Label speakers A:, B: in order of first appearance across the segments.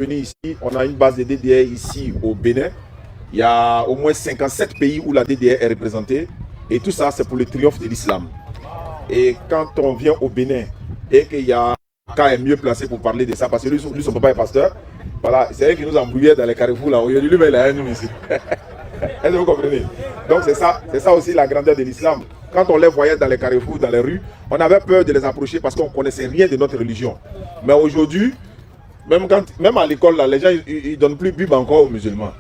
A: venu ici, on a une base de DDR ici au Bénin. Il y a au moins 57 pays où la DDR est représentée. Et tout ça, c'est pour le triomphe de l'islam. Et quand on vient au Bénin et qu'il y a un cas mieux placé pour parler de ça, parce que lui son papa est pasteur, voilà, c'est elle qui nous embrouillait dans les carrefours là. Aujourd'hui, lui, il a un nous ici. Est-ce que vous comprenez? Donc c'est ça aussi la grandeur de l'islam. Quand on les voyait dans les carrefours, dans les rues, on avait peur de les approcher parce qu'on ne connaissait rien de notre religion. Mais aujourd'hui, même à l'école, les gens ils donnent plus Bible encore aux musulmans.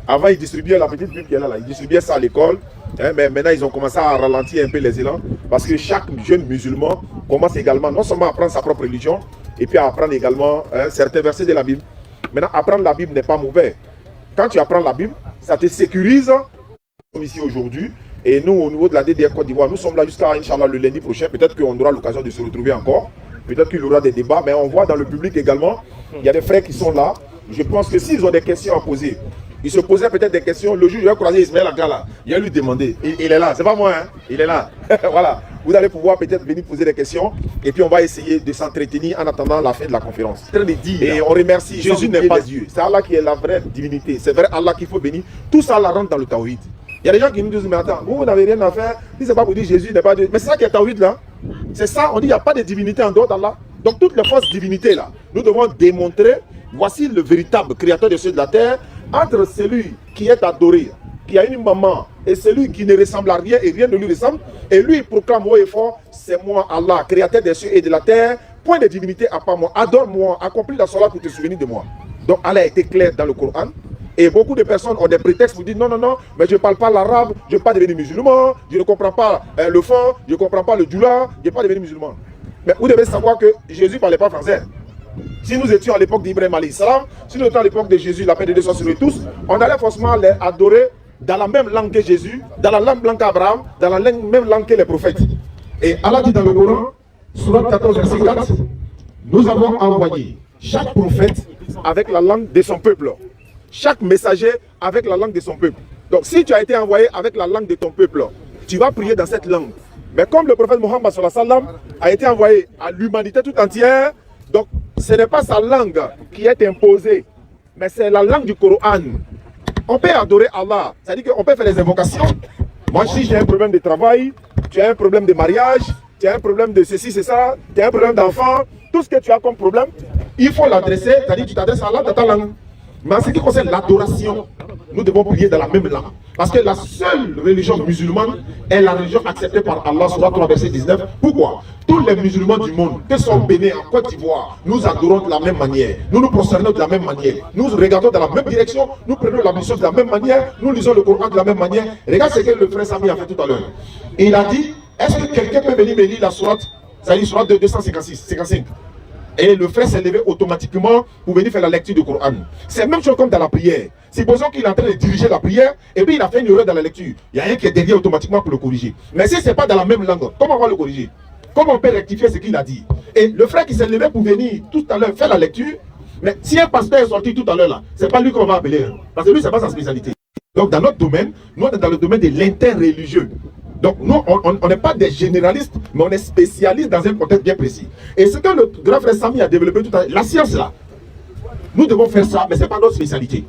A: Avant, ils distribuaient la petite Bible qui est là, ils distribuaient ça à l'école. Mais maintenant, ils ont commencé à ralentir un peu les élans parce que chaque jeune musulman commence également non seulement à apprendre sa propre religion, et puis à apprendre également certains versets de la Bible. Maintenant, apprendre la Bible n'est pas mauvais. Quand tu apprends la Bible, ça te sécurise. Comme ici aujourd'hui, et nous, au niveau de la DDR Côte d'Ivoire, nous sommes là jusqu'à, Inch'Allah, le lundi prochain. Peut-être qu'on aura l'occasion de se retrouver encore. Peut-être qu'il y aura des débats, mais on voit dans le public également, il y a des frères qui sont là. Je pense que s'ils ont des questions à poser, ils se posaient peut-être des questions. Le jour, je vais croiser Ismaël Aga là. Il va lui demander. Il est là, c'est pas moi, hein? Il est là. Voilà. Vous allez pouvoir peut-être venir poser des questions. Et puis on va essayer de s'entretenir en attendant la fin de la conférence. Et on remercie. Jésus n'est pas Dieu. C'est Allah qui est la vraie divinité. C'est vrai Allah qu'il faut bénir. Tout ça la rentre dans le tawhid. Il y a des gens qui nous disent, mais attends, vous n'avez rien à faire. Si c'est pas pour dire Jésus n'est pas Dieu. Mais c'est ça qui est tawhid là. C'est ça, on dit il n'y a pas de divinité en dehors d'Allah. Donc toutes les fausses divinités là, nous devons démontrer, voici le véritable créateur des cieux et de la terre, entre celui qui est adoré, qui a une maman, et celui qui ne ressemble à rien et rien ne lui ressemble, et lui il proclame haut et fort, c'est moi Allah, créateur des cieux et de la terre, point de divinité à part moi, adore-moi, accomplis la salat pour te souvenir de moi. Donc Allah a été clair dans le Coran, et beaucoup de personnes ont des prétextes pour dire non, non, non, mais je ne parle pas l'arabe, je ne vais pas devenir musulman, je ne comprends pas le fond, je ne comprends pas le djoula, je ne vais pas devenir musulman. Mais vous devez savoir que Jésus ne parlait pas français. Si nous étions à l'époque d'Ibrahim alayhi salam, si nous étions à l'époque de Jésus, la paix de Dieu soit sur nous tous, on allait forcément les adorer dans la même langue que Jésus, dans la même langue qu'Abraham, dans la même langue que les prophètes. Et Allah dit dans le Coran, Surat 14, verset 4, nous avons envoyé chaque prophète avec la langue de son peuple, chaque messager avec la langue de son peuple. Donc si tu as été envoyé avec la langue de ton peuple, tu vas prier dans cette langue. Mais comme le prophète Mohammed a été envoyé à l'humanité tout entière, donc ce n'est pas sa langue qui est imposée, mais c'est la langue du Coran. On peut adorer Allah, c'est-à-dire qu'on peut faire des invocations. Moi, si j'ai un problème de travail, tu as un problème de mariage, tu as un problème de ceci, c'est ça, tu as un problème d'enfant, tout ce que tu as comme problème, il faut l'adresser, c'est-à-dire tu t'adresses à Allah dans ta langue. Mais en ce qui concerne l'adoration, nous devons prier dans la même langue. Parce que la seule religion musulmane est la religion acceptée par Allah, Surah 3, verset 19. Pourquoi? Tous les musulmans du monde, que sont bénis en Côte d'Ivoire, nous adorons de la même manière. Nous nous prosternons de la même manière. Nous regardons dans la même direction. Nous prenons la mission de la même manière. Nous lisons le Coran de la même manière. Regarde ce que le frère Sami a fait tout à l'heure. Il a dit, est-ce que quelqu'un peut venir me lire la sourate, c'est-à-dire sourate de 255. Et le frère s'est levé automatiquement pour venir faire la lecture du Coran. C'est la même chose comme dans la prière. Supposons qu'il est en train de diriger la prière et puis il a fait une erreur dans la lecture. Il y a un qui est derrière automatiquement pour le corriger. Mais si ce n'est pas dans la même langue, comment on va le corriger? Comment on peut rectifier ce qu'il a dit? Et le frère qui s'est levé pour venir tout à l'heure faire la lecture, mais si un pasteur est sorti tout à l'heure là, c'est pas lui qu'on va appeler. Parce que lui, c'est pas sa spécialité. Donc dans notre domaine, nous on est dans le domaine de l'interreligieux. Donc nous, on n'est pas des généralistes, mais on est spécialistes dans un contexte bien précis. Et ce que le grand frère Sami a développé tout à l'heure, la science là, nous devons faire ça, mais ce n'est pas notre spécialité.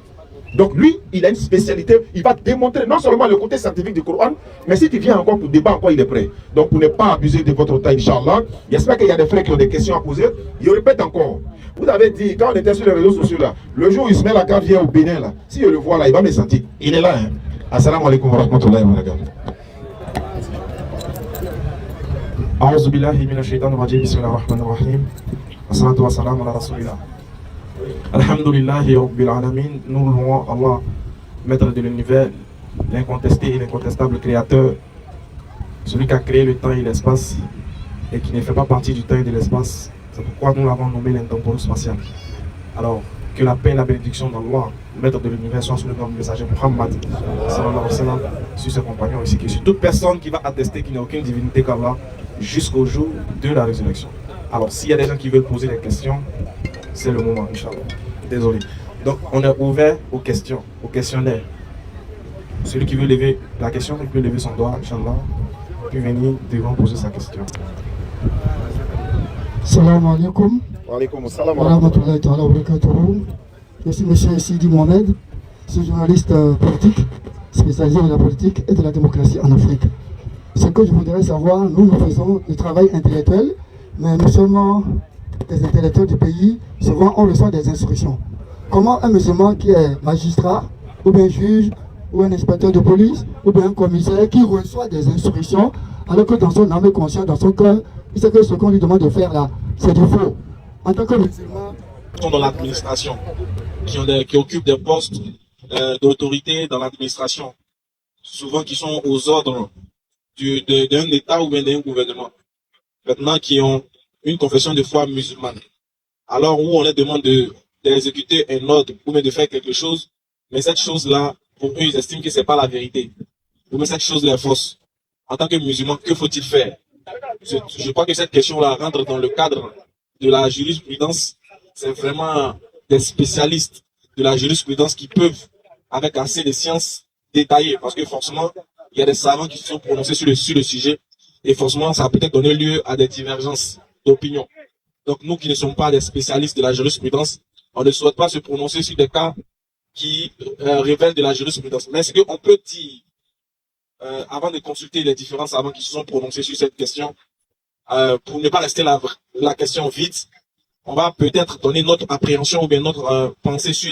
A: Donc lui, il a une spécialité, il va démontrer non seulement le côté scientifique du Coran, mais si tu viens encore pour débat, encore il est prêt. Donc pour ne pas abuser de votre temps, Inch'Allah, j'espère qu'il y a des frères qui ont des questions à poser. Je répète encore, vous avez dit, quand on était sur les réseaux sociaux là, le jour où Ismaël Aga vient au Bénin là, si je le vois là, il va me sentir. Il est là, hein. Assalamu alaikum wa rahmatullahi wa barakatuh.
B: أعوذ بالله من الشيطان الرجيم بسم الله الرحمن الرحيم والصلاة والسلام على رسول الله الحمد لله رب العالمين. Nous louons Allah, maître de l'univers, l'incontesté et l'incontestable créateur, celui qui a créé le temps et l'espace et qui ne fait pas partie du temps et de l'espace. C'est pourquoi nous l'avons nommé l'intemporel spatial. Alors, que la paix et la bénédiction d'Allah, maître de l'univers, soit sur le nom du messager Muhammad, sallallahu alayhi wa sallam, sur ses compagnons ainsi que sur toute personne qui va attester qu'il n'y a aucune divinité qu'Allah jusqu'au jour de la résurrection. Alors, s'il y a des gens qui veulent poser des questions, c'est le moment, Inch'Allah. Désolé. Donc, on est ouvert aux questions, aux questionnaires. Celui qui veut lever la question, il peut lever son doigt, Inch'Allah, puis venir devant poser sa question.
C: Salam alaikum.
A: Wa alaikum salam
C: wa rahmatullahi wa barakatuh. Je suis M. Sidi Mohamed, je suis journaliste politique, spécialisé dans la politique et de la démocratie en Afrique. Ce que je voudrais savoir, nous faisons du travail intellectuel, mais nous sommes des intellectuels du pays, souvent on reçoit des instructions. Comment un musulman qui est magistrat, ou bien juge, ou un inspecteur de police, ou bien un commissaire qui reçoit des instructions, alors que dans son âme et conscience, dans son cœur, il sait que ce qu'on lui demande de faire là, c'est du faux. En tant que musulman,
B: dans l'administration, qui occupent des postes d'autorité dans l'administration, souvent qui sont aux ordres d'un État ou bien d'un gouvernement, maintenant qui ont une confession de foi musulmane. Alors où on leur demande d'exécuter un ordre ou bien de faire quelque chose, mais cette chose-là, pour eux, ils estiment que c'est pas la vérité. Ou bien cette chose-là est fausse. En tant que musulman, que faut-il faire? Je crois que cette question-là rentre dans le cadre de la jurisprudence. C'est vraiment des spécialistes de la jurisprudence qui peuvent, avec assez de sciences, détailler. Parce que forcément, il y a des savants qui se sont prononcés sur le sujet. Et forcément, ça a peut-être donné lieu à des divergences d'opinion. Donc nous qui ne sommes pas des spécialistes de la jurisprudence, on ne souhaite pas se prononcer sur des cas qui révèlent de la jurisprudence. Mais ce qu'on peut dire, avant de consulter les différents savants qui se sont prononcés sur cette question, pour ne pas rester la question vide, on va peut-être donner notre appréhension ou bien notre pensée sur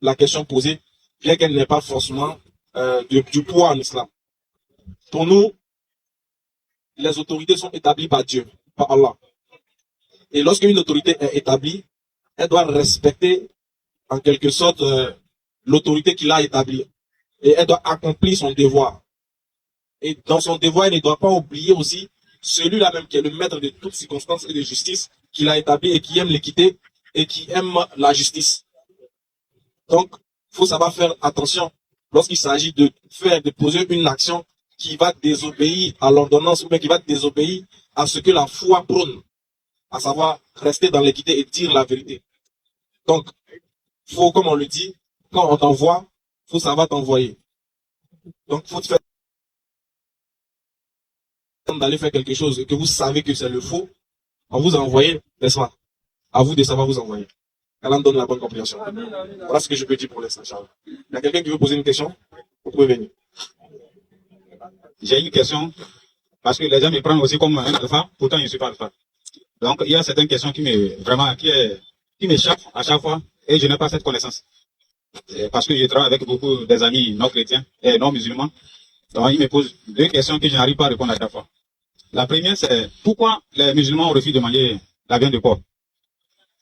B: la question posée, bien qu'elle n'ait pas forcément du poids en islam. Pour nous, les autorités sont établies par Dieu, par Allah. Et lorsqu'une autorité est établie, elle doit respecter en quelque sorte l'autorité qu'il a établie. Et elle doit accomplir son devoir. Et dans son devoir, elle ne doit pas oublier aussi celui-là même qui est le maître de toutes circonstances et de justice, qu'il a établi et qui aime l'équité et qui aime la justice. Donc, il faut savoir faire attention lorsqu'il s'agit de poser une action qui va désobéir à l'ordonnance ou bien qui va désobéir à ce que la foi prône, à savoir rester dans l'équité et dire la vérité. Donc, faut, comme on le dit, quand on t'envoie, faut savoir t'envoyer. Donc, faut te faire d'aller faire quelque chose et que vous savez que c'est le faux, on vous a envoyé, n'est-ce pas? À vous de savoir vous envoyer. Allah me donne la bonne compréhension. Voilà ce que je peux dire pour l'instant. Il y a quelqu'un qui veut poser une question? Vous pouvez venir.
D: J'ai une question, parce que les gens me prennent aussi comme un alpha, pourtant je ne suis pas alpha. Donc il y a certaines questions qui m'échappent à chaque fois, et je n'ai pas cette connaissance. Parce que je travaille avec beaucoup des amis non chrétiens et non musulmans. Donc ils me posent deux questions que je n'arrive pas à répondre à chaque fois. La première, c'est pourquoi les musulmans refusent de manger la viande de porc?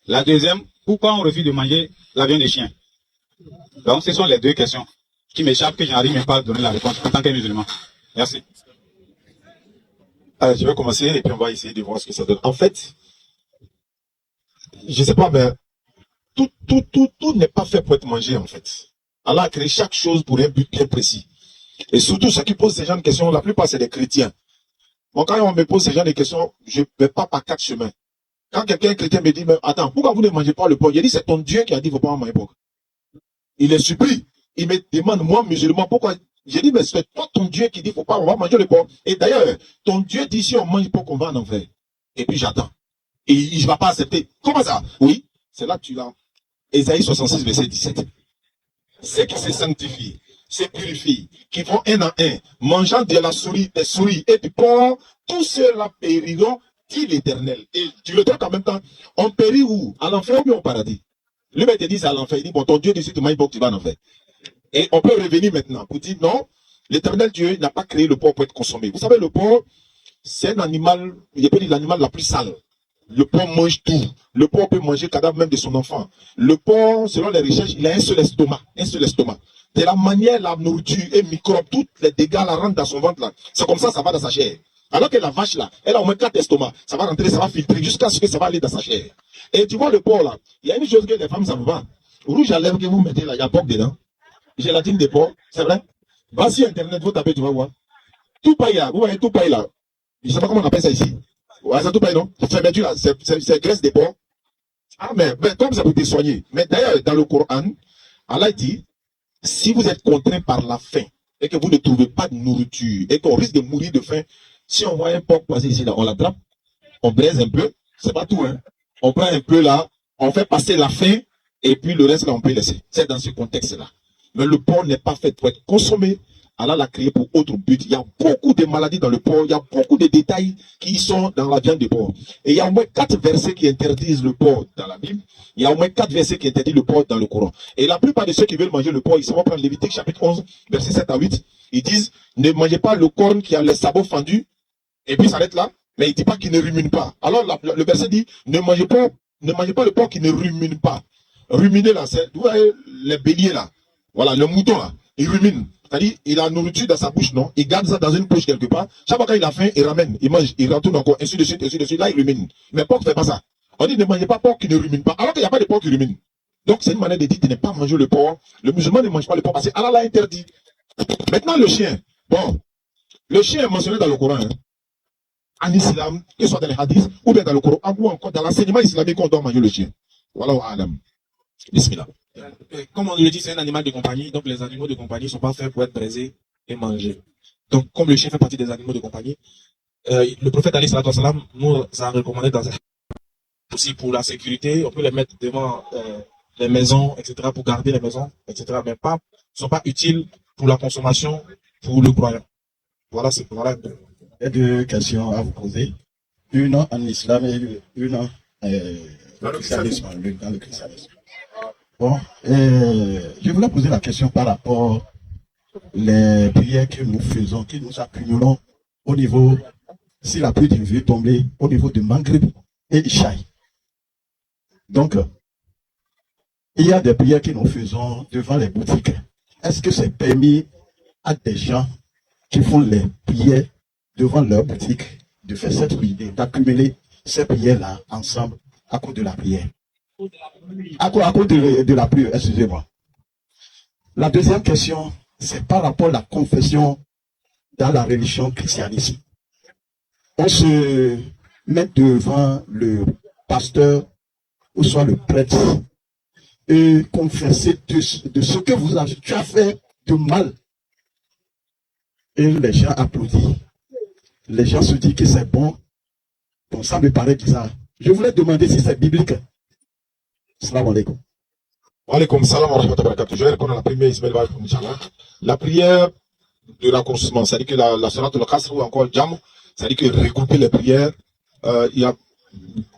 D: La deuxième, pourquoi on refuse de manger la viande de chien? Donc ce sont les deux questions qui m'échappent, que je n'arrive même pas à donner la réponse en tant que musulman. Merci.
A: Je vais commencer et puis on va essayer de voir ce que ça donne. En fait, je sais pas, mais tout n'est pas fait pour être mangé, en fait. Allah a créé chaque chose pour un but bien précis. Et surtout, ceux qui posent ces genre de questions, la plupart, c'est des chrétiens. Bon, quand on me pose ces genre de questions, je ne vais pas par quatre chemins. Quand quelqu'un chrétien me dit, mais attends, pourquoi vous ne mangez pas le porc? Il dit, c'est ton Dieu qui a dit, il ne faut pas manger porc. Il est surpris. Il me demande, moi, musulman, pourquoi? J'ai dit, mais c'est toi, ton Dieu, qui dit, faut pas, on va manger le porc. Et d'ailleurs, ton Dieu dit, si on mange porc, on va en enfer. Et puis j'attends. Et il ne va pas accepter. Comment ça? Oui, c'est là que tu l'as. Ésaïe 66, verset 17. Ceux qui se sanctifient, se purifient, qui font un en un, mangeant de la souris, des souris et du porc, tous ceux-là périront, dit l'Éternel. Et tu le trouves en même temps, on périt où? À l'enfer ou bien au paradis? Le mec te dit, c'est à l'enfer. Il dit, bon, ton Dieu dit, si tu manges porc, tu vas en enfer. Et on peut revenir maintenant pour dire non, l'Éternel Dieu n'a pas créé le porc pour être consommé. Vous savez, le porc, c'est un animal, il peut dire l'animal la plus sale. Le porc mange tout. Le porc peut manger le cadavre même de son enfant. Le porc, selon les recherches, il a un seul estomac. Un seul estomac. De la manière, la nourriture et microbes, tous les dégâts la rentrent dans son ventre là. C'est comme ça va dans sa chair. Alors que la vache là, elle a au moins 4 estomacs. Ça va rentrer, ça va filtrer jusqu'à ce que ça va aller dans sa chair. Et tu vois le porc là, il y a une chose que les femmes ne savent pas. Rouge à lèvres que vous mettez là, il y a porc dedans. Gélatine de porc, c'est vrai. Va sur Internet, vous tapez, tu vas voir. Tout paille là, vous voyez tout paille là. Je ne sais pas comment on appelle ça ici. Ouais, c'est tout paille, non? Fermeture là, c'est graisse de porc. Ah, mais comme ça peut te soigner. Mais d'ailleurs, dans le Coran, Allah dit, si vous êtes contraint par la faim, et que vous ne trouvez pas de nourriture, et qu'on risque de mourir de faim, si on voit un porc passer ici, là, on l'attrape, on braise un peu, c'est pas tout, hein. On prend un peu là, on fait passer la faim, Et puis le reste, là, on peut laisser. C'est dans ce contexte-là. Mais le porc n'est pas fait pour être consommé. Allah l'a créé pour autre but. Il y a beaucoup de maladies dans le porc. Il y a beaucoup de détails qui sont dans la viande de porc. Et il y a au moins 4 versets qui interdisent le porc dans la Bible. Il y a au moins 4 versets qui interdisent le porc dans le Coran. Et la plupart de ceux qui veulent manger le porc, ils vont prendre Lévitique chapitre 11, versets 7 à 8. Ils disent, ne mangez pas le corne qui a les sabots fendus. Et puis, ça s'arrête là. Mais il ne dit pas qu'il ne rumine pas. Alors, le verset dit, ne mangez pas le porc qui ne rumine pas. Ruminer là, c'est, vous voyez, les béliers là. Voilà, le mouton là. Il rumine. C'est-à-dire, il a la nourriture dans sa bouche, non? Il garde ça dans une poche quelque part. Chaque fois qu'il a faim, il ramène, il mange, il retourne encore, ainsi de suite, ainsi de suite. Là, il rumine. Mais porc ne fait pas ça. On dit, ne mangez pas porc qui ne rumine pas. Alors qu'il n'y a pas de porc qui rumine. Donc, c'est une manière de dire de ne pas manger le porc. Le musulman ne mange pas le porc parce qu'Allah l'a interdit. Maintenant, le chien. Bon. Le chien est mentionné dans le Coran, hein. En islam, que ce soit dans les hadiths, ou bien dans le Coran, ou encore dans l'enseignement islamique, on doit manger le chien. Voilà, Adam. Bismillah.
B: Comme on le dit, c'est un animal de compagnie, donc les animaux de compagnie ne sont pas faits pour être braisés et mangés. Donc, comme le chien fait partie des animaux de compagnie, le prophète Ali sallallahu alayhi wa sallam nous a recommandé dans aussi pour la sécurité, on peut les mettre devant les maisons, etc., pour garder les maisons, etc., mais ne sont pas utiles pour la consommation, pour le croyant. Voilà, c'est voilà.
E: Il y a 2 questions à vous poser. Une en islam et une dans le christianisme. Bon, je voulais poser la question par rapport les prières que nous faisons, que nous accumulons au niveau, si la pluie devait tomber, au niveau de Maghrib et Ishaï. Donc, il y a des prières que nous faisons devant les boutiques. Est-ce que c'est permis à des gens qui font les prières devant leur boutique de faire cette prière, d'accumuler ces prières-là ensemble à cause de la prière? À cause de la pluie, excusez-moi. La deuxième question, c'est par rapport à la confession dans la religion christianisme. On se met devant le pasteur ou soit le prêtre et confesser de ce que vous avez déjà fait de mal. Et les gens applaudissent. Les gens se disent que c'est bon. Bon, ça me paraît bizarre. Je voulais demander si c'est biblique. Salam alaikum.
A: Wa alaikum salam wa rahmatullahi wa barakatuh. Je vais répondre à la première, Ismaël Baye, Inch'Allah. La prière de raccourcissement, c'est-à-dire que la salat de l'Qasr ou encore le Jam, c'est-à-dire que regrouper les prières, il y a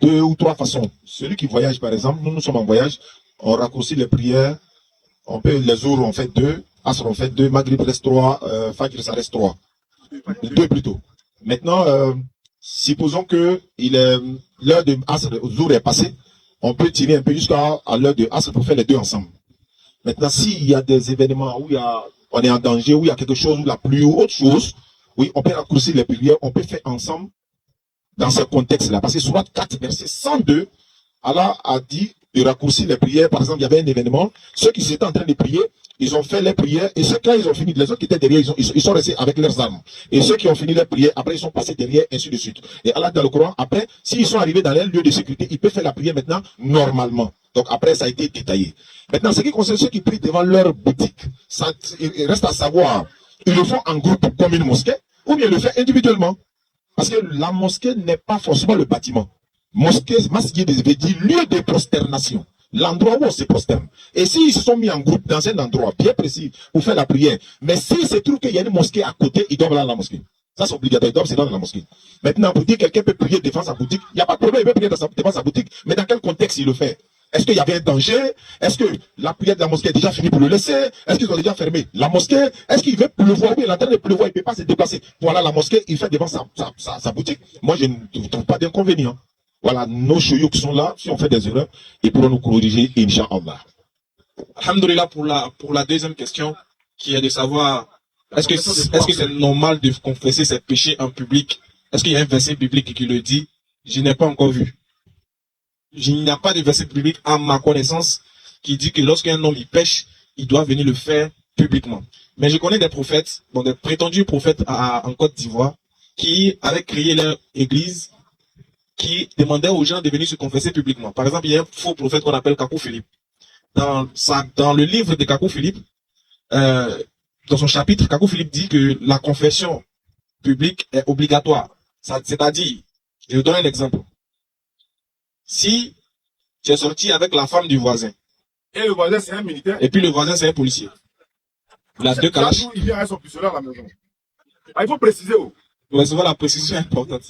A: 2 ou 3 façons. Celui qui voyage, par exemple, nous sommes en voyage, on raccourcit les prières, on peut, les jours on fait 2, Asr on fait 2, Maghrib reste 3, Fajr ça reste 3. 2 plutôt. Maintenant, supposons que l'heure de Asr, Zour est passée, on peut tirer un peu jusqu'à l'heure de Asr pour faire les 2 ensemble. Maintenant, s'il y a des événements où on est en danger, où il y a quelque chose, où la pluie ou autre chose, oui, on peut raccourcir les prières, on peut faire ensemble dans ce contexte-là. Parce que Surat 4, verset 102, Allah a dit de raccourcir les prières. Par exemple, il y avait un événement, ceux qui étaient en train de prier, ils ont fait les prières, et ceux qui ils ont fini, les autres qui étaient derrière, ils sont restés avec leurs armes. Et ceux qui ont fini les prières, après ils sont passés derrière, ainsi de suite. Et Allah dans le Coran, après, s'ils sont arrivés dans leur lieu de sécurité, ils peuvent faire la prière maintenant normalement. Donc après, ça a été détaillé. Maintenant, ce qui concerne ceux qui prient devant leur boutique, il reste à savoir, ils le font en groupe comme une mosquée, ou bien ils le font individuellement. Parce que la mosquée n'est pas forcément le bâtiment. Mosquée, masjid veut dire lieu de prosternation. L'endroit où on se prosterne. Et s'ils se sont mis en groupe dans un endroit bien précis pour faire la prière, mais s'il se trouve qu'il y a une mosquée à côté, ils doivent aller à la mosquée. Ça c'est obligatoire, ils doivent se rendre dans la mosquée. Maintenant, pour dire que quelqu'un peut prier devant sa boutique, il n'y a pas de problème, il peut prier devant sa boutique, mais dans quel contexte il le fait? Est-ce qu'il y avait un danger? Est-ce que la prière de la mosquée est déjà finie pour le laisser? Est-ce qu'ils ont déjà fermé la mosquée? Est-ce qu'il veut pleuvoir? Oui, il est en train de pleuvoir, il ne peut pas se déplacer. Voilà la mosquée, il fait devant sa boutique. Moi, je ne trouve pas d'inconvénient. Voilà, nos chouyouks sont là. Si on fait des erreurs, ils pourront nous corriger, Inch'Allah.
B: Alhamdulillah pour la deuxième question, qui est de savoir, est-ce que c'est normal de confesser ses péchés en public? Est-ce qu'il y a un verset biblique qui le dit? Je n'ai pas encore vu. Il n'y a pas de verset biblique à ma connaissance qui dit que lorsqu'un homme il pêche, il doit venir le faire publiquement. Mais je connais des prophètes, bon, des prétendus prophètes en Côte d'Ivoire, qui avaient créé leur église, qui demandaient aux gens de venir se confesser publiquement. Par exemple, il y a un faux prophète qu'on appelle Kakou Philippe. Dans le livre de Kakou Philippe, dans son chapitre, Kakou Philippe dit que la confession publique est obligatoire. C'est-à-dire, je vous donne un exemple. Si tu es sorti avec la femme du voisin,
A: Et le voisin, c'est un militaire.
B: Et puis le voisin, c'est un policier. Il a deux kalash.
A: Il vient avec son pistolet à la maison. Ah, il faut préciser. Oh.
B: Ouais, c'est voilà, la précision est importante.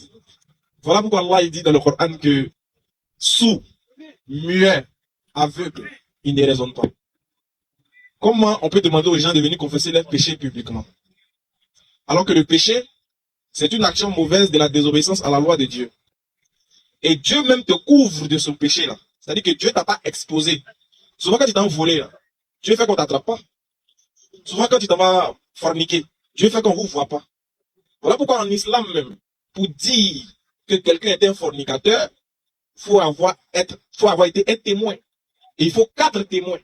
B: Voilà pourquoi Allah il dit dans le Coran que sourd, muet, aveugle, il ne raisonne pas. Comment on peut demander aux gens de venir confesser leurs péchés publiquement? Alors que le péché, c'est une action mauvaise de la désobéissance à la loi de Dieu. Et Dieu même te couvre de ce péché-là. C'est-à-dire que Dieu t'a pas exposé. Souvent quand tu t'en volé, là, Dieu fait qu'on t'attrape pas. Souvent quand tu t'en vas forniquer, Dieu fait qu'on vous voit pas. Voilà pourquoi en islam même, pour dire que quelqu'un est un fornicateur, faut avoir été un témoin. Et il faut 4 témoins.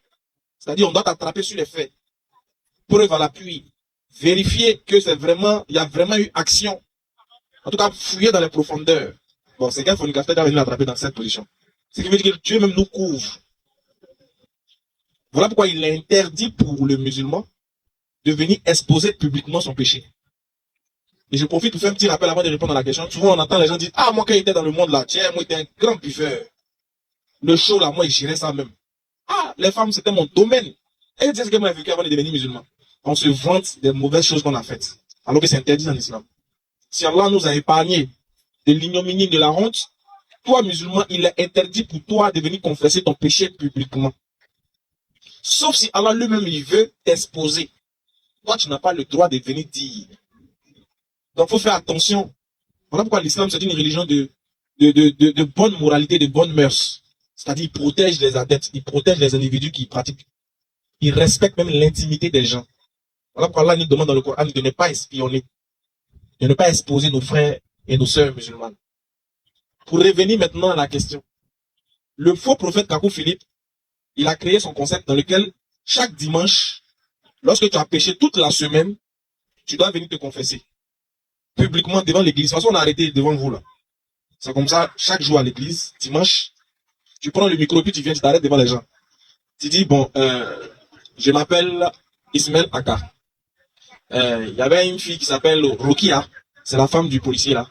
B: C'est-à-dire on doit t'attraper sur les faits. Preuve à l'appui. Vérifier que c'est vraiment, il y a vraiment eu action. En tout cas, fouiller dans les profondeurs. Bon, c'est qu'un fornicateur doit venir l'attraper dans cette position. Ce qui veut dire que Dieu même nous couvre. Voilà pourquoi il est interdit pour le musulman de venir exposer publiquement son péché. Et je profite pour faire un petit rappel avant de répondre à la question. Souvent, on entend les gens dire, ah, moi, quand j'étais dans le monde là, tiens, moi, j'étais un grand buveur. Le show là, moi, je gérais ça même. Ah, les femmes, c'était mon domaine. Et c'est ce que moi, j'ai vécu avant de devenir musulman. On se vante des mauvaises choses qu'on a faites. Alors que c'est interdit en islam. Si Allah nous a épargné de l'ignominie, de la honte, toi, musulman, il est interdit pour toi de venir confesser ton péché publiquement. Sauf si Allah lui-même, il veut t'exposer. Toi, tu n'as pas le droit de venir dire. Donc, il faut faire attention. Voilà pourquoi l'islam, c'est une religion de bonne moralité, de bonnes mœurs. C'est-à-dire, il protège les adeptes, il protège les individus qui pratiquent. Il respecte même l'intimité des gens. Voilà pourquoi Allah nous demande dans le Coran de ne pas espionner, de ne pas exposer nos frères et nos sœurs musulmanes. Pour revenir maintenant à la question. Le faux prophète Kakou Philippe, il a créé son concept dans lequel chaque dimanche, lorsque tu as péché toute la semaine, tu dois venir te confesser. Publiquement devant l'église. De toute façon, on a arrêté devant vous là. C'est comme ça, chaque jour à l'église, dimanche, tu prends le micro et puis tu viens, tu t'arrêtes devant les gens. Tu dis, bon, je m'appelle Ismaël Aka. Il y avait une fille qui s'appelle Rokia, c'est la femme du policier là.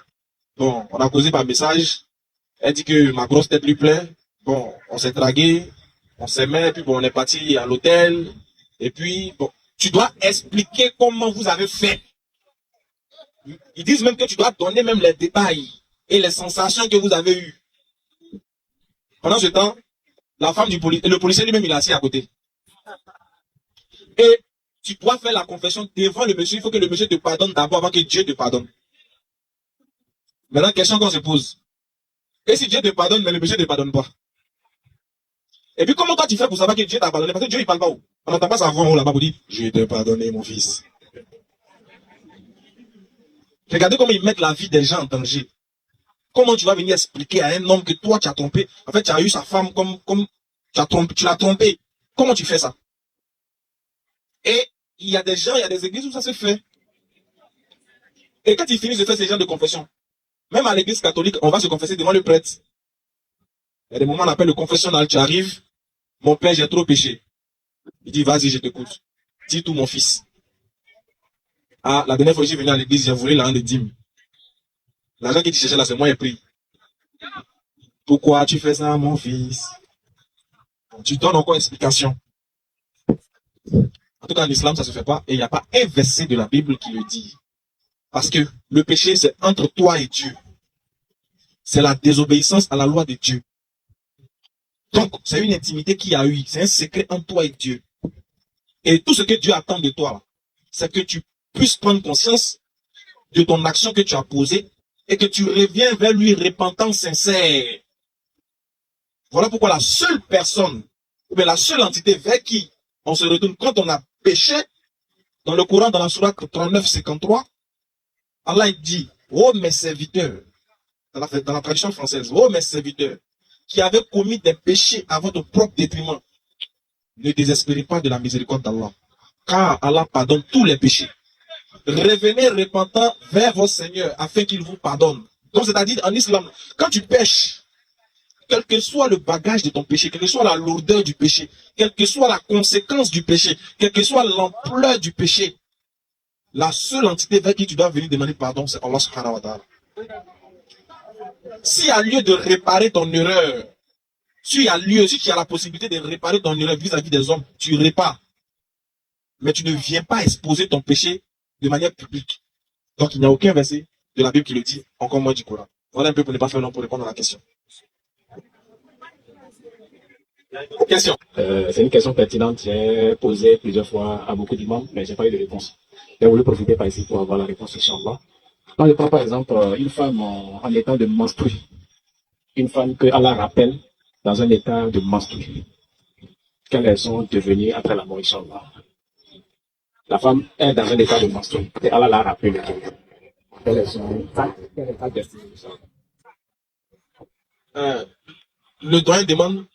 B: Bon, on a causé par message. Elle dit que ma grosse tête lui plaît. Bon, on s'est dragué, on s'aimait, puis bon, on est parti à l'hôtel. Et puis, bon, tu dois expliquer comment vous avez fait. Ils disent même que tu dois donner même les détails et les sensations que vous avez eues. Pendant ce temps, la femme du policier, le policier lui-même, il est assis à côté. Et tu dois faire la confession devant le monsieur. Il faut que le monsieur te pardonne d'abord avant que Dieu te pardonne. Maintenant, question qu'on se pose. Et si Dieu te pardonne, mais le monsieur ne te pardonne pas? Et puis comment toi tu fais pour savoir que Dieu t'a pardonné? Parce que Dieu il parle pas où? On n'entend pas sa voix là-bas pour dire, je t'ai pardonné mon fils. Regardez comment ils mettent la vie des gens en danger. Comment tu vas venir expliquer à un homme que toi tu as trompé? En fait, tu as eu sa femme comme tu l'as trompé. Comment tu fais ça? Et il y a des gens, il y a des églises où ça se fait. Et quand ils finissent de faire ces gens de confession, même à l'église catholique, on va se confesser devant le prêtre. Il y a des moments on appelle le confessionnal. Tu arrives, mon père, j'ai trop péché. Il dit, vas-y, je t'écoute. Dis tout, mon fils. Ah, la dernière fois que je suis venu à l'église, j'ai volé l'argent de dîmes. L'argent que tu cherchais là, c'est moi qui ai pris. Pourquoi tu fais ça, mon fils? Tu donnes encore explication. En tout cas, en islam, ça ne se fait pas. Et il n'y a pas un verset de la Bible qui le dit. Parce que le péché, c'est entre toi et Dieu. C'est la désobéissance à la loi de Dieu. Donc, c'est une intimité qu'il y a eu. C'est un secret entre toi et Dieu. Et tout ce que Dieu attend de toi, c'est que tu puisses prendre conscience de ton action que tu as posée et que tu reviens vers lui repentant sincère. Voilà pourquoi la seule personne, ou bien la seule entité vers qui on se retourne quand on a péché, dans le Coran, dans la sourate 39-53, Allah dit, oh mes serviteurs, dans la tradition française, oh mes serviteurs, qui avaient commis des péchés à votre propre détriment, ne désespérez pas de la miséricorde d'Allah, car Allah pardonne tous les péchés. Revenez repentant vers votre Seigneur afin qu'il vous pardonne. Donc c'est-à-dire en islam, quand tu pêches, quel que soit le bagage de ton péché, quelle que soit la lourdeur du péché, quelle que soit la conséquence du péché, quelle que soit l'ampleur du péché, la seule entité vers qui tu dois venir demander pardon, c'est Allah subhanahu wa ta'ala. Si à lieu de réparer ton erreur, Si il y a lieu, si tu as la possibilité de réparer ton erreur vis-à-vis des hommes, tu répares. Mais tu ne viens pas exposer ton péché de manière publique. Donc il n'y a aucun verset de la Bible qui le dit, encore moins du Coran. Voilà un peu pour ne pas faire long pour répondre à la question. Question.
F: C'est une question pertinente. J'ai posé plusieurs fois à beaucoup d'imams, mais j'ai pas eu de réponse. J'ai voulu profiter par ici pour avoir la réponse, Inch'Allah. Quand je prends par exemple une femme en état de menstru, une femme que Allah rappelle dans un état de menstru, quelles elles sont devenues après la mort, Inch'Allah. La femme est dans un état de menstru, et Allah l'a rappelé. Quelles elles sont, quel état destiné, Inch'Allah.
B: Le doyen demande.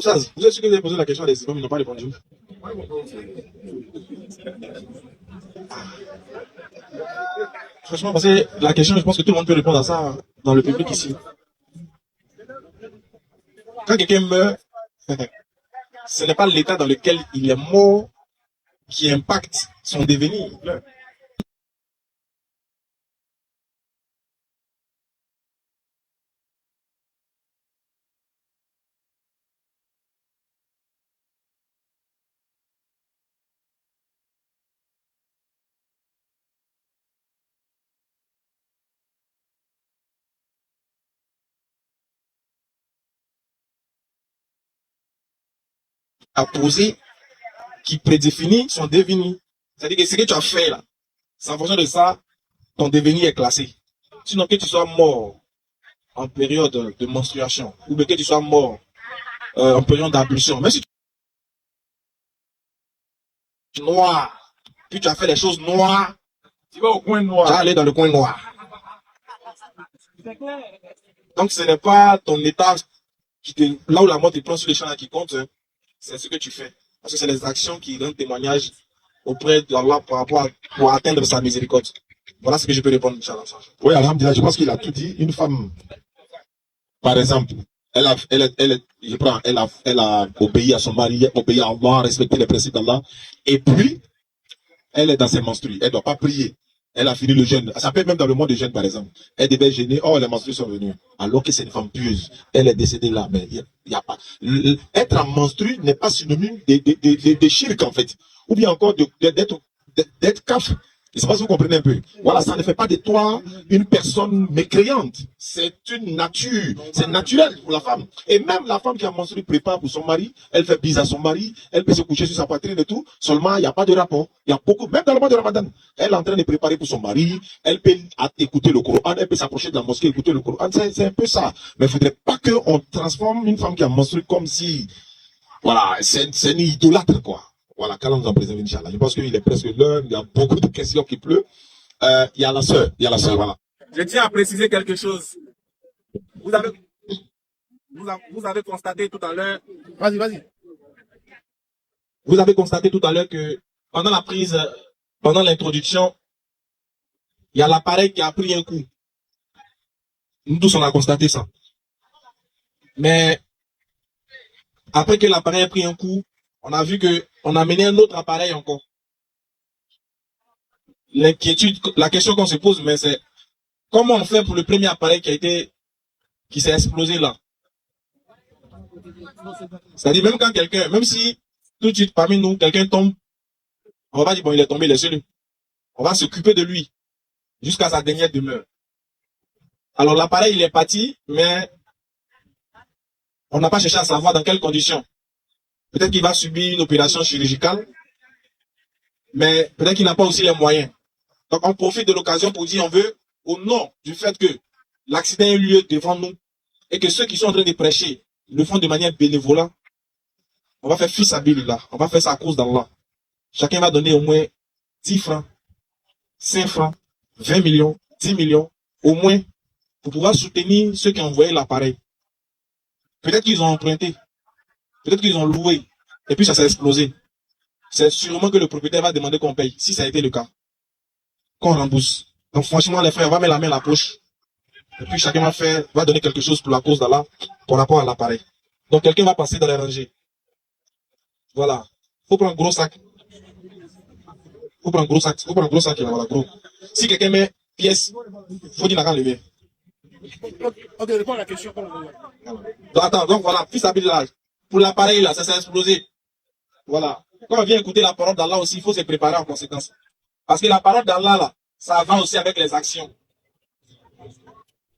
B: Ça, vous êtes sûr que vous avez posé la question à des imams, ils n'ont pas répondu. Franchement, parce que la question, je pense que tout le monde peut répondre à ça dans le public ici. Quand quelqu'un meurt, ce n'est pas l'état dans lequel il est mort qui impacte son devenir. À poser qui prédéfinit son devenir. C'est-à-dire que ce que tu as fait là, c'est en fonction de ça, ton devenir est classé. Sinon, que tu sois mort en période de menstruation, ou bien que tu sois mort en période d'ablution, même si tu es noir, puis tu as fait des choses noires, tu vas au coin noir, tu vas aller dans le coin noir. Donc ce n'est pas ton état là où la mort te prend sur les champs qui compte, hein. C'est ce que tu fais. Parce que c'est les actions qui rendent témoignage auprès d'Allah pour atteindre sa miséricorde. Voilà ce que je peux répondre, Inch'Allah.
A: Oui, alhamdulillah, je pense qu'il a tout dit. Une femme, par exemple, elle a obéi à son mari, obéi à Allah, respecté les principes d'Allah, et puis, elle est dans ses menstrues. Elle ne doit pas prier. Elle a fini le jeûne. Ça peut être même dans le mois de jeûne, par exemple. Elle devait jeûner. Oh, les menstrues sont venues. Alors que c'est une femme pieuse. Elle est décédée là. Mais il y a pas. Être en menstrue n'est pas synonyme de shirk, en fait. Ou bien encore d'être kaf. Je ne sais pas si vous comprenez un peu. Voilà, ça ne fait pas de toi une personne mécréante. C'est une nature. C'est naturel pour la femme. Et même la femme qui a menstrué prépare pour son mari. Elle fait bise à son mari. Elle peut se coucher sur sa poitrine et tout. Seulement, il n'y a pas de rapport. Il y a beaucoup, même dans le mois de Ramadan. Elle est en train de préparer pour son mari. Elle peut écouter le Coran. Elle peut s'approcher de la mosquée, écouter le Coran. C'est un peu ça. Mais il ne faudrait pas qu'on transforme une femme qui a menstrué comme si, voilà, c'est une idolâtre, quoi. Voilà, qu'Allah nous en préserve, Inch'Allah. Je pense qu'il est presque l'heure, il y a beaucoup de questions qui pleuvent. Il y a la sœur, voilà.
B: Je tiens à préciser quelque chose. Vous avez constaté tout à l'heure. Vas-y. Vous avez constaté tout à l'heure que pendant l'introduction, il y a l'appareil qui a pris un coup. Nous tous, on a constaté ça. Mais après que l'appareil a pris un coup, on a vu que on a mené un autre appareil encore. L'inquiétude, la question qu'on se pose, mais c'est comment on fait pour le premier appareil qui s'est explosé là. C'est-à-dire même quand même si tout de suite parmi nous, quelqu'un tombe, on va pas dire bon il est tombé, laissez-le. On va s'occuper de lui jusqu'à sa dernière demeure. Alors l'appareil il est parti, mais on n'a pas cherché à savoir dans quelles conditions. Peut-être qu'il va subir une opération chirurgicale, mais peut-être qu'il n'a pas aussi les moyens. Donc on profite de l'occasion pour dire on veut, au nom du fait que l'accident ait eu lieu devant nous, et que ceux qui sont en train de prêcher le font de manière bénévole, on va faire fils à Billah, on va faire ça à cause d'Allah. Chacun va donner au moins 10 francs, 5 francs, 20 millions, 10 millions, au moins, pour pouvoir soutenir ceux qui ont envoyé l'appareil. Peut-être qu'ils ont emprunté. Peut-être qu'ils ont loué, et puis ça s'est explosé. C'est sûrement que le propriétaire va demander qu'on paye, si ça a été le cas. Qu'on rembourse. Donc franchement, les frères, on va mettre la main à la poche. Et puis chacun va donner quelque chose pour la cause d'Allah, par rapport à l'appareil. Donc quelqu'un va passer dans les rangées. Voilà. Faut prendre un gros sac. Faut prendre un gros sac, là, voilà, gros. Si quelqu'un met pièce, faut dire la lever.
G: Ok, réponds à la question.
H: Donc, attends, donc voilà, fils Abdullah, pour l'appareil là, ça s'est explosé. Voilà. Quand on vient écouter la parole d'Allah aussi, il faut se préparer en conséquence. Parce que la parole d'Allah là, ça va aussi avec les actions.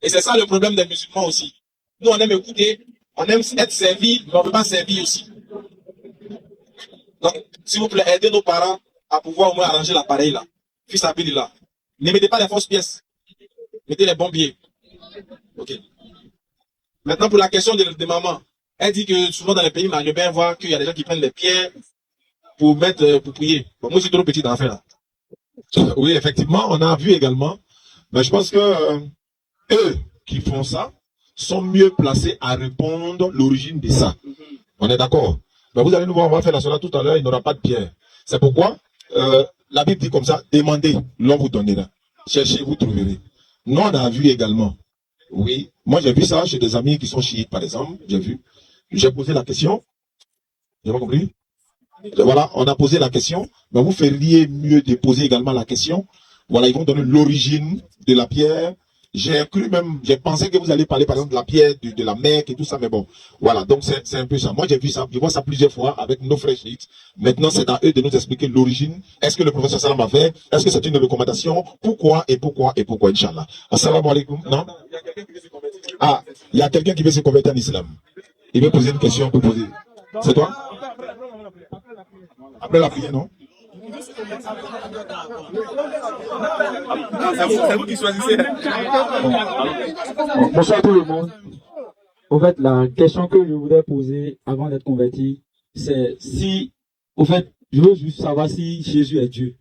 H: Et c'est ça le problème des musulmans aussi. Nous, on aime écouter, on aime être servi, mais on ne veut pas servir aussi. Donc, s'il vous plaît, aidez nos parents à pouvoir au moins arranger l'appareil là. Fils Abdullah. Ne mettez pas les fausses pièces. Mettez les bons billets. Ok. Maintenant, pour la question de maman, elle dit que souvent dans les pays maghrébins, on voit qu'il y a des gens qui prennent des pierres pour mettre, pour prier. Bon, moi, je suis trop petit dans l'affaire là.
A: Oui, effectivement, on a vu également. Mais je pense que eux qui font ça sont mieux placés à répondre l'origine de ça. On est d'accord. Mais vous allez nous voir, on va faire la soirée tout à l'heure, il n'y aura pas de pierre. C'est pourquoi la Bible dit comme ça, demandez, l'on vous donnera. Cherchez, vous trouverez. Nous, on a vu également. Oui, moi j'ai vu ça chez des amis qui sont chiites, par exemple. J'ai vu. J'ai posé la question. J'ai pas compris. Voilà, on a posé la question. Mais vous feriez mieux de poser également la question. Voilà, ils vont donner l'origine de la pierre. J'ai cru même, j'ai pensé que vous allez parler par exemple de la pierre, de la Mecque et tout ça, mais bon, voilà, donc c'est un peu ça. Moi j'ai vu ça, je vois ça plusieurs fois avec nos frères chiites. Maintenant c'est à eux de nous expliquer l'origine. Est-ce que le professeur Salam a fait? Est-ce que c'est une recommandation? Pourquoi, Inch'Allah? Assalamu alaikum, non? Ah, il y a quelqu'un qui veut se convertir en islam. Il veut poser une question pour poser. C'est toi? Après la prière, non?
H: C'est vous qui choisissez.
I: Bonsoir tout le monde. Au fait, la question que je voudrais poser avant d'être converti, c'est si, au fait, je veux juste savoir si Jésus est Dieu.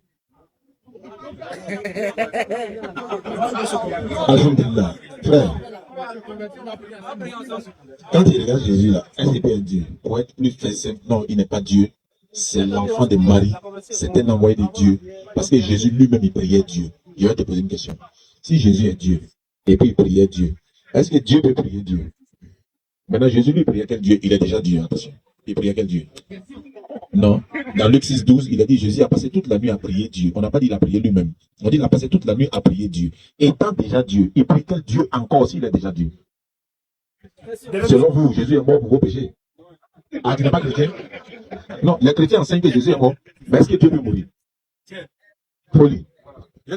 A: Alhamdulillah. Frère, quand il regarde Jésus là, est-ce qu'il peut être Dieu? Pour être plus fait simple, non, il n'est pas Dieu. C'est l'enfant de Marie. C'est un envoyé de Dieu. Parce que Jésus lui-même, il priait Dieu. Je vais te poser une question. Si Jésus est Dieu, et puis il priait Dieu, est-ce que Dieu peut prier Dieu? Maintenant, Jésus lui priait quel Dieu? Il est déjà Dieu, attention. Il priait quel Dieu? Non. Dans Luc 6, 12, il a dit Jésus a passé toute la nuit à prier Dieu. On n'a pas dit il a prié lui-même. On dit il a passé toute la nuit à prier Dieu. Étant déjà Dieu, il prie quel Dieu encore s'il est déjà Dieu? Selon vous, Jésus est mort pour vos péchés. Ah, tu n'es pas chrétien? Non, les chrétiens enseignent que Jésus est mort. Mais est-ce que Dieu peut mourir? Folie.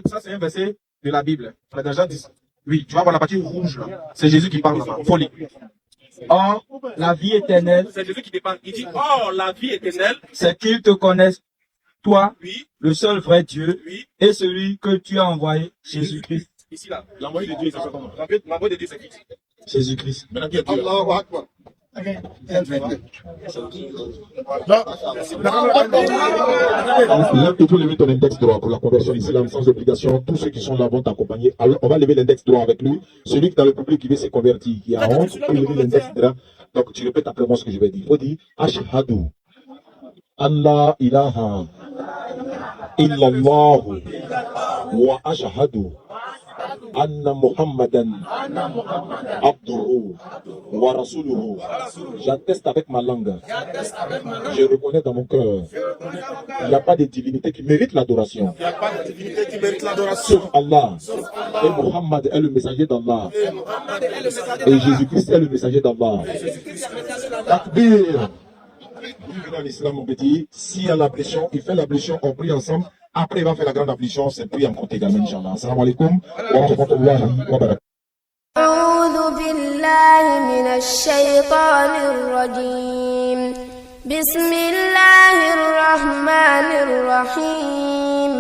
H: Ça, c'est un verset de la Bible. Dans Jean 10. Oui, tu vas voir la partie rouge là. C'est Jésus qui parle là-bas. Folie.
I: Or, la vie éternelle,
H: C'est Jésus qui dépend. Il dit, or, la vie éternelle,
I: c'est qu'ils te connaissent, toi,
H: oui,
I: le seul vrai Dieu,
H: oui,
I: et celui que tu as envoyé, Jésus-Christ.
H: ici là. L'envoyé de Dieu, c'est comment? L'envoyé de Dieu, c'est qui?
I: Jésus-Christ.
A: Maintenant, qui est Dieu? Lève tout lever ton index droit pour la conversion islam sans obligation. Tous ceux qui sont là vont t'accompagner. Alors, on va lever l'index droit avec lui. Celui qui est dans le public qui veut se convertir, qui a honte, peut lever l'index droit. Donc, tu répètes après moi ce que je vais dire. Il faut dire Ashhadu Allah ilaha illallah wa ashhadu Anna Muhammadan Abduhu wa Rasuluhu. J'atteste avec ma langue. Je reconnais dans mon cœur. Il n'y a pas de divinité qui mérite l'adoration.
G: Il n'y a pas de divinité qui mérite l'adoration.
A: Sauf Allah. Et Muhammad est le messager d'Allah. Et Jésus-Christ est le messager d'Allah. Takbir. Dans l'islam, on peut dire, s'il y a l'ablution, il fait l'ablution, on prie ensemble. Après, il va faire la grande ablution, c'est puis en compte également, Inch'Allah. Assalamu alaikum wa rahmatullahi wa barakatuh.
J: أعوذ بالله من الشيطان الرجيم بسم الله الرحمن الرحيم